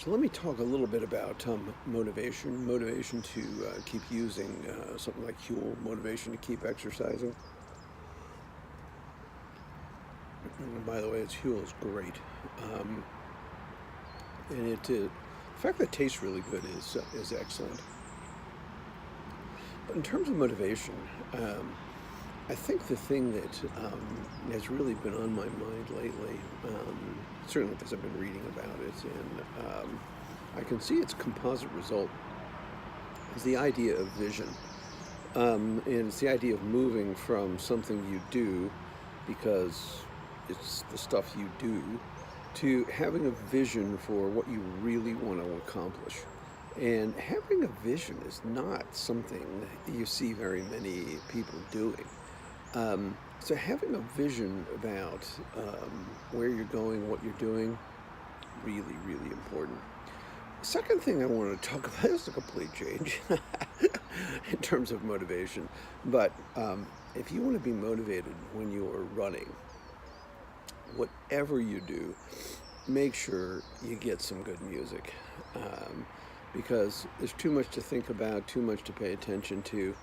So let me talk a little bit about motivation. Motivation to keep using something like Huel. Motivation to keep exercising. And by the way, it's Huel is great, um, and the fact that it tastes really good is excellent. But in terms of motivation, I think the thing that has really been on my mind lately, certainly because I've been reading about it, and I can see its composite result, is the idea of vision. And it's the idea of moving from something you do because it's the stuff you do to having a vision for what you really want to accomplish. And having a vision is not something that you see very many people doing. So having a vision about where you're going, what you're doing, really, really important. The second thing I want to talk about is a complete change in terms of motivation. But if you want to be motivated when you're running, whatever you do, make sure you get some good music. Because there's too much to think about, too much to pay attention to.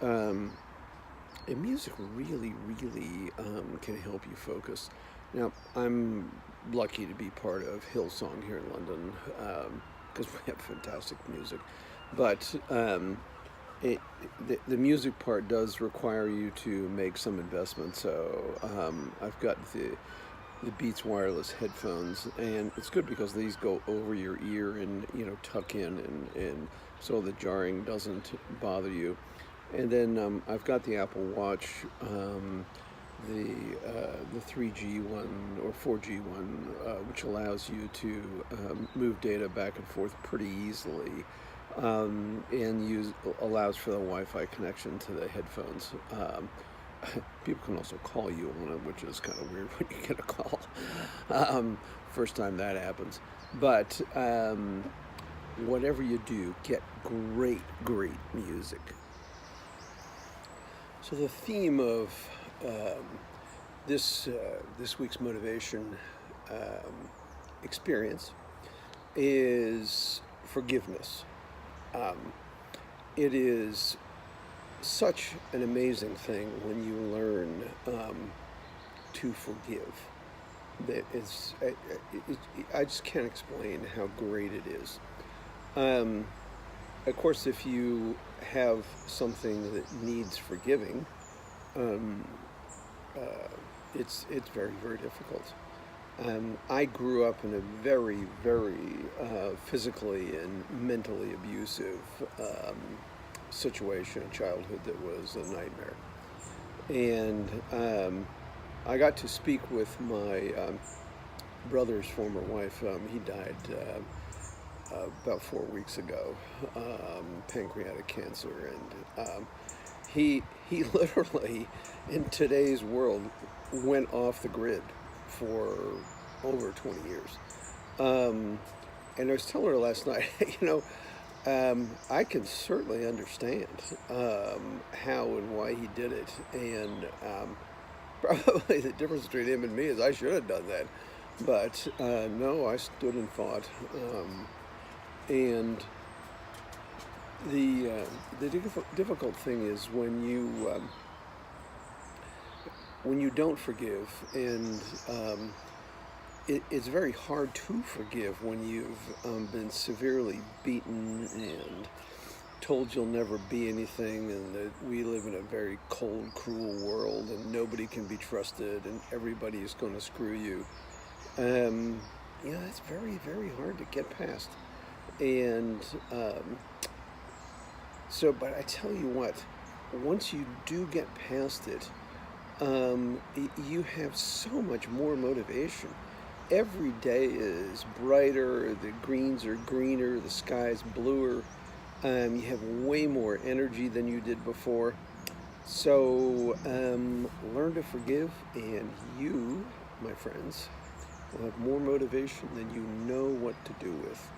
And music really, really can help you focus. Now, I'm lucky to be part of Hillsong here in London because we have fantastic music. But the music part does require you to make some investment. So I've got the Beats wireless headphones, and it's good because these go over your ear and tuck in, and so the jarring doesn't bother you. And then I've got the Apple Watch, the 3G one or 4G one, which allows you to move data back and forth pretty easily, and allows for the Wi-Fi connection to the headphones. People can also call you on it, which is kind of weird when you get a call. First time that happens. But whatever you do, get great, great music. So the theme of this week's motivation experience is forgiveness. It is such an amazing thing when you learn to forgive. I just can't explain how great it is. Of course, if you have something that needs forgiving, it's very, very difficult. I grew up in a very, very physically and mentally abusive situation in childhood that was a nightmare. And I got to speak with my brother's former wife. He died about 4 weeks ago, pancreatic cancer, and he literally, in today's world, went off the grid for over 20 years. And I was telling her last night, I can certainly understand how and why he did it, and probably the difference between him and me is I should have done that, but no, I stood and fought. And the difficult thing is when you don't forgive, and it's very hard to forgive when you've been severely beaten and told you'll never be anything, and that we live in a very cold, cruel world, and nobody can be trusted, and everybody is going to screw you. It's very, very hard to get past. And but I tell you what, once you do get past it, you have so much more motivation. Every day is brighter, the greens are greener, the sky's bluer, you have way more energy than you did before. So learn to forgive, and you, my friends, will have more motivation than you know what to do with.